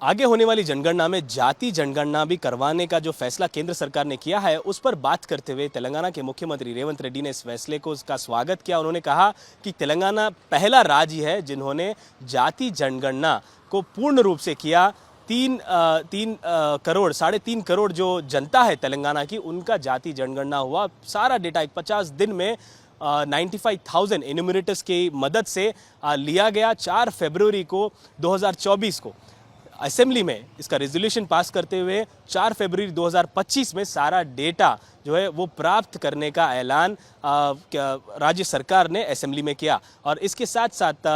आगे होने वाली जनगणना में जाति जनगणना भी करवाने का जो फैसला केंद्र सरकार ने किया है, उस पर बात करते हुए तेलंगाना के मुख्यमंत्री रेवंत रेड्डी ने इस फैसले को उसका स्वागत किया। उन्होंने कहा कि तेलंगाना पहला राज्य है जिन्होंने जाति जनगणना को पूर्ण रूप से किया। तीन करोड़ 3.5 करोड़ जो जनता है तेलंगाना की, उनका जाति जनगणना हुआ। सारा डेटा 50 दिन में 95,000 एन्यूमरेटर्स की मदद से लिया गया। 4 फरवरी को 2024 को असेंबली में इसका रेजोल्यूशन पास करते हुए 4 फरवरी 2025 में सारा डेटा जो है वो प्राप्त करने का ऐलान राज्य सरकार ने असेंबली में किया। और इसके साथ साथ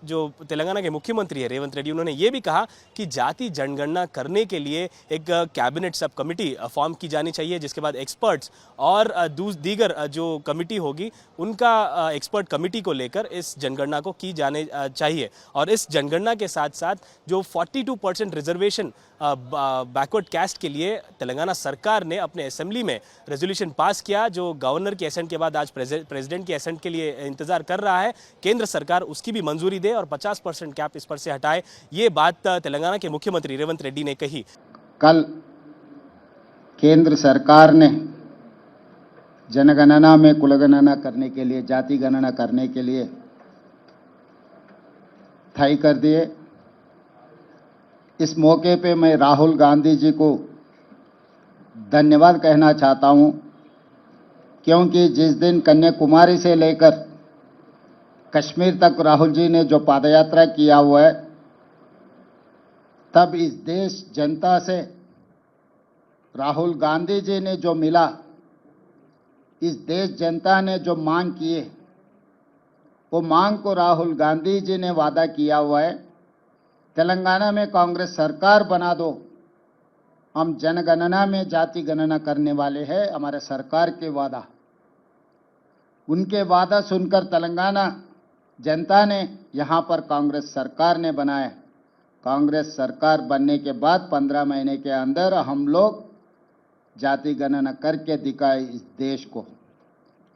जो तेलंगाना के मुख्यमंत्री है रेवंत रेड्डी, उन्होंने ये भी कहा कि जाति जनगणना करने के लिए एक कैबिनेट सब कमेटी फॉर्म की जानी चाहिए, जिसके बाद एक्सपर्ट्स और दीगर जो कमेटी होगी उनका एक्सपर्ट कमेटी को लेकर इस जनगणना को की जाने चाहिए। और इस जनगणना के साथ साथ जो 42% रिजर्वेशन बैकवर्ड कास्ट के लिए तेलंगाना सरकार ने अपने असेंबली में रेजोल्यूशन पास किया, जो गवर्नर के एसेंट के बाद आज प्रेसिडेंट के एसेंट के लिए इंतजार कर रहा है। केंद्र सरकार उसकी भी मंजूरी दे और 50% कैप इस पर से हटाए, ये बात तेलंगाना के मुख्यमंत्री रेवंत रेड्डी ने कही। कल केंद्र सरकार ने जनगणना में कुलगणना करने के लिए, जाति गणना करने के लिए तय कर दिए। इस मौके पे मैं राहुल गांधी जी को धन्यवाद कहना चाहता हूं, क्योंकि जिस दिन कन्याकुमारी से लेकर कश्मीर तक राहुल जी ने जो पादयात्रा किया हुआ है, तब इस देश जनता से राहुल गांधी जी ने जो मिला, इस देश जनता ने जो मांग किए, वो मांग को राहुल गांधी जी ने वादा किया हुआ है। तेलंगाना में कांग्रेस सरकार बना दो, हम जनगणना में जाति गणना करने वाले हैं, हमारे सरकार के वादा। उनके वादा सुनकर तेलंगाना जनता ने यहाँ पर कांग्रेस सरकार ने बनाया। कांग्रेस सरकार बनने के बाद 15 महीने के अंदर हम लोग जाति गणना करके दिखाए इस देश को।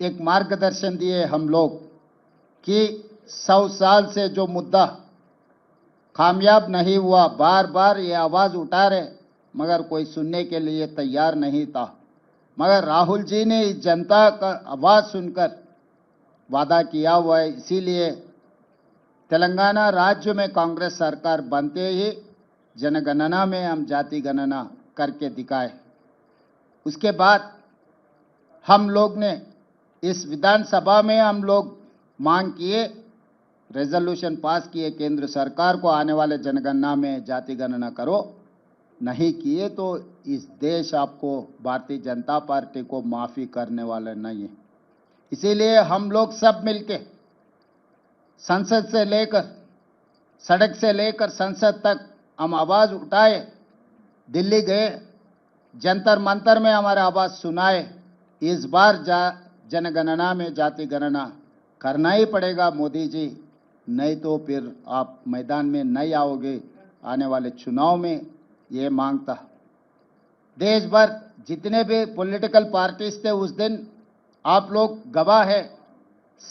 एक मार्गदर्शन दिए हम लोग कि 100 साल से जो मुद्दा कामयाब नहीं हुआ, बार बार ये आवाज उठा रहे, मगर कोई सुनने के लिए तैयार नहीं था। मगर राहुल जी ने इस जनता का आवाज सुनकर वादा किया हुआ है, इसीलिए तेलंगाना राज्य में कांग्रेस सरकार बनते ही जनगणना में हम जाति गणना करके दिखाए। उसके बाद हम लोग ने इस विधानसभा में हम लोग मांग किए, रेजोल्यूशन पास किए केंद्र सरकार को, आने वाले जनगणना में जाति गणना करो। नहीं किए तो इस देश आपको, भारतीय जनता पार्टी को माफी करने वाले नहीं है। इसीलिए हम लोग सब मिलके संसद से लेकर, सड़क से लेकर संसद तक हम आवाज उठाए, दिल्ली गए, जंतर मंतर में हमारे आवाज सुनाए। इस बार जनगणना में जाति गणना करना ही पड़ेगा मोदी जी, नहीं तो फिर आप मैदान में नहीं आओगे आने वाले चुनाव में, ये मांगता। देश भर जितने भी पॉलिटिकल पार्टीज थे उस दिन, आप लोग गवाह है,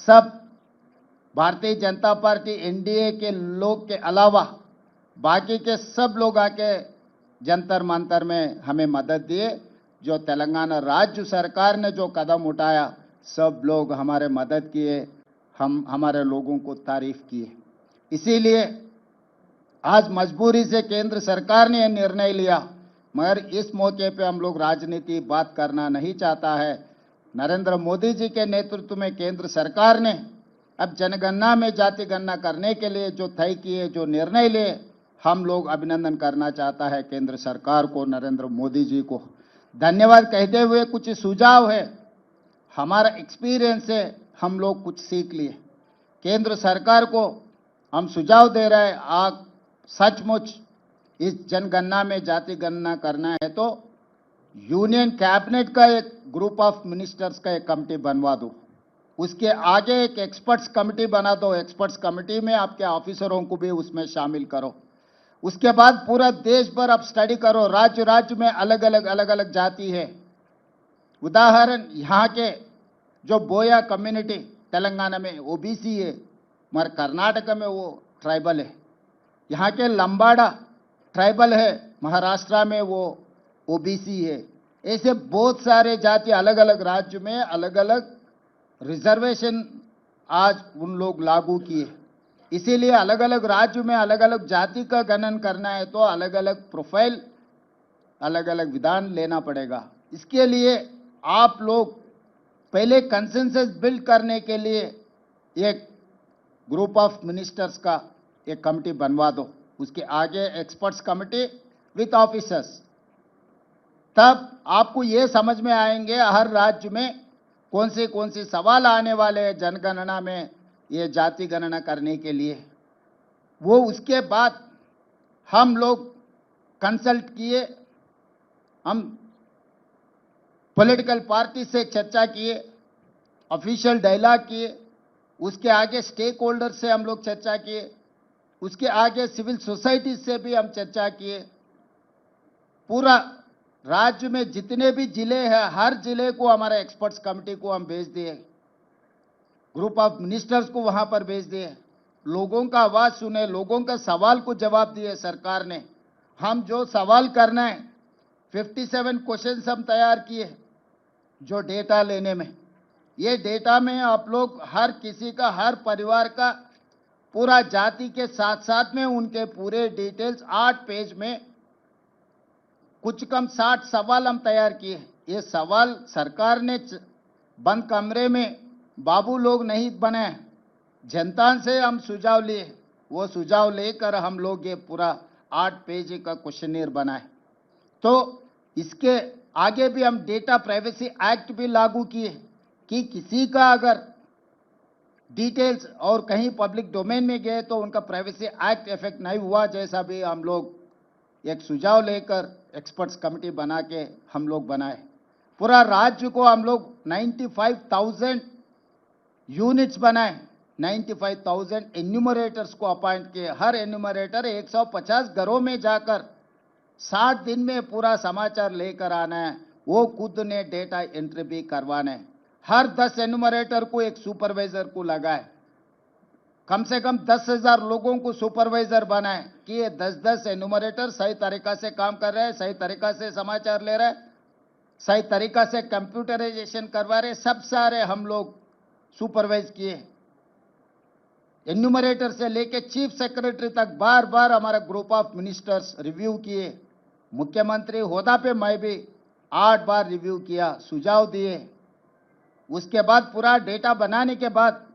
सब भारतीय जनता पार्टी एनडीए के लोग के अलावा बाकी के सब लोग आके जंतर मंतर में हमें मदद दिए। जो तेलंगाना राज्य सरकार ने जो कदम उठाया, सब लोग हमारे मदद किए, हम हमारे लोगों को तारीफ किए। इसीलिए आज मजबूरी से केंद्र सरकार ने यह निर्णय लिया, मगर इस मौके पे हम लोग राजनीति बात करना नहीं चाहता है। नरेंद्र मोदी जी के नेतृत्व में केंद्र सरकार ने अब जनगणना में जाति गणना करने के लिए जो तय किए, जो निर्णय लिए, हम लोग अभिनंदन करना चाहता है केंद्र सरकार को, नरेंद्र मोदी जी को धन्यवाद कहते हुए कुछ सुझाव है, हमारा एक्सपीरियंस है, हम लोग कुछ सीख लिए। केंद्र सरकार को हम सुझाव दे रहे हैं, आप सचमुच इस जनगणना में जाति गणना करना है तो यूनियन कैबिनेट का एक ग्रुप ऑफ मिनिस्टर्स का एक कमेटी बनवा दो, उसके आगे एक एक्सपर्ट्स कमेटी बना दो, एक्सपर्ट्स कमेटी में आपके ऑफिसरों को भी उसमें शामिल करो। उसके बाद पूरा देश भर आप स्टडी करो, राज्य राज्य में अलग अलग जाति है। उदाहरण, यहाँ के जो बोया कम्युनिटी तेलंगाना में ओबीसी है, मगर कर्नाटक में वो ट्राइबल है। यहाँ के लंबाड़ा ट्राइबल है, महाराष्ट्र में वो ओबीसी है। ऐसे बहुत सारे जाति अलग अलग राज्य में अलग अलग रिजर्वेशन आज उन लोग लागू किए। इसीलिए अलग अलग राज्य में अलग अलग जाति का गणन करना है तो अलग अलग प्रोफाइल, अलग अलग विधान लेना पड़ेगा। इसके लिए आप लोग पहले कंसेंसस बिल्ड करने के लिए एक ग्रुप ऑफ मिनिस्टर्स का एक कमेटी बनवा दो, उसके आगे एक्सपर्ट्स कमेटी विथ ऑफिसर्स, तब आपको ये समझ में आएंगे हर राज्य में कौन से सवाल आने वाले हैं जनगणना में, ये जाति गणना करने के लिए। वो उसके बाद हम लोग कंसल्ट किए, हम पॉलिटिकल पार्टी से चर्चा किए, ऑफिशियल डायलॉग किए, उसके आगे स्टेक होल्डर से हम लोग चर्चा किए, उसके आगे सिविल सोसाइटी से भी हम चर्चा किए। पूरा राज्य में जितने भी जिले हैं हर जिले को हमारा एक्सपर्ट्स कमेटी को हम भेज दिए, ग्रुप ऑफ मिनिस्टर्स को वहां पर भेज दिए, लोगों का आवाज सुने, लोगों का सवाल को जवाब दिए सरकार ने। हम जो सवाल करना है 57 क्वेश्चंस हम तैयार किए जो डेटा लेने में। ये डेटा में आप लोग हर किसी का, हर परिवार का पूरा जाति के साथ साथ में उनके पूरे डिटेल्स 8 पेज में कुछ कम 60 सवाल हम तैयार किए। ये सवाल सरकार ने बंद कमरे में बाबू लोग नहीं बनाए, जनता से हम सुझाव लिए, वो सुझाव लेकर हम लोग ये पूरा 8 पेज का क्वेश्चनियर बनाए। तो इसके आगे भी हम डेटा प्राइवेसी एक्ट भी लागू किए कि किसी का अगर डिटेल्स और कहीं पब्लिक डोमेन में गए तो उनका प्राइवेसी एक्ट इफेक्ट नहीं हुआ, जैसा भी हम लोग एक सुझाव लेकर एक्सपर्ट्स कमेटी बना के हम लोग बनाए। पूरा राज्य को हम लोग 95,000 यूनिट्स बनाए, 95,000 एन्यूमरेटर्स को अपॉइंट किए। हर एन्यूमरेटर 150 घरों में जाकर 60 दिन में पूरा समाचार लेकर आना है, वो खुद ने डेटा एंट्री भी करवाना है। हर 10 एन्यूमरेटर को एक सुपरवाइजर को लगाए, कम से कम 10,000 लोगों को सुपरवाइजर बनाए कि ये 10-10 एन्यूमरेटर सही तरीका से काम कर रहे हैं, सही तरीका से समाचार ले रहे हैं, सही तरीका से कंप्यूटराइजेशन करवा रहे, सब सारे हम लोग सुपरवाइज किए। एन्यूमरेटर से लेके चीफ सेक्रेटरी तक बार बार हमारा ग्रुप ऑफ मिनिस्टर्स रिव्यू किए। मुख्यमंत्री होदा पे मैं भी 8 बार रिव्यू किया, सुझाव दिए। उसके बाद पूरा डेटा बनाने के बाद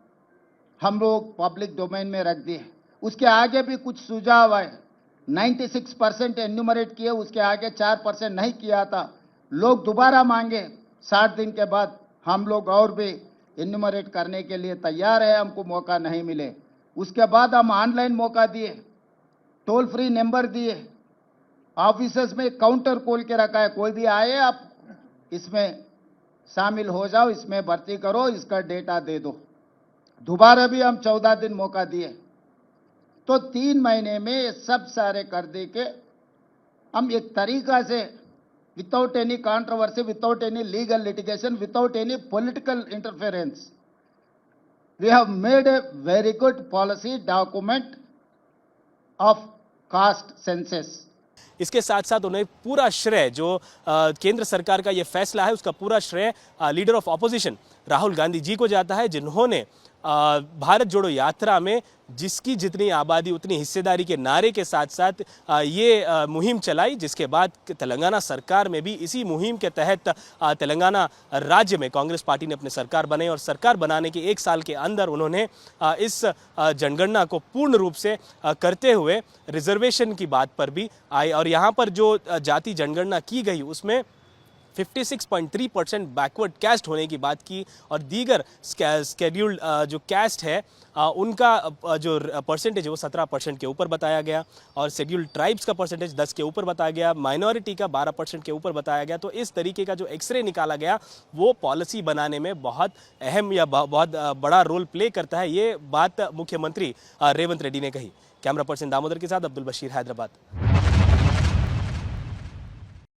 हम लोग पब्लिक डोमेन में रख दिए। उसके आगे भी कुछ सुझाव आए, 96% एन्यूमरेट किए, उसके आगे 4% नहीं किया था। लोग दोबारा मांगे 60 दिन के बाद, हम लोग और भी एन्यूमरेट करने के लिए तैयार है, हमको मौका नहीं मिले। उसके बाद हम ऑनलाइन मौका दिए, टोल फ्री नंबर दिए, ऑफिसर्स में काउंटर खोल के रखा है, कोई भी आए आप इसमें शामिल हो जाओ, इसमें भर्ती करो, इसका डेटा दे दो। दोबारा भी हम 14 दिन मौका दिए। तो 3 महीने में ये सब सारे कर दे के हम एक तरीका से without any controversy, without any legal litigation, without any political interference, we have made a very good policy document of caste census. इसके साथ साथ उन्हें पूरा श्रेय जो केंद्र सरकार का ये फैसला है उसका पूरा श्रेय leader of opposition Rahul Gandhi ji को जाता है, जिन्होंने भारत जोड़ो यात्रा में जिसकी जितनी आबादी उतनी हिस्सेदारी के नारे के साथ साथ ये मुहिम चलाई, जिसके बाद तेलंगाना सरकार में भी इसी मुहिम के तहत तेलंगाना राज्य में कांग्रेस पार्टी ने अपनी सरकार बनाई और सरकार बनाने के 1 साल के अंदर उन्होंने इस जनगणना को पूर्ण रूप से करते हुए रिजर्वेशन की बात पर भी आए। और यहाँ पर जो जाति जनगणना की गई उसमें 56.3% बैकवर्ड कास्ट होने की बात की और दीगर स्केड्यूल्ड जो कास्ट है उनका जो परसेंटेज है वो 17% के ऊपर बताया गया और शेड्यूल्ड ट्राइब्स का परसेंटेज 10 के ऊपर बताया गया, माइनॉरिटी का 12% के ऊपर बताया गया। तो इस तरीके का जो एक्सरे निकाला गया वो पॉलिसी बनाने में बहुत अहम या बहुत बड़ा रोल प्ले करता है, ये बात मुख्यमंत्री रेवंत रेड्डी ने कही। कैमरा पर्सन दामोदर के साथ अब्दुल बशीर, हैदराबाद।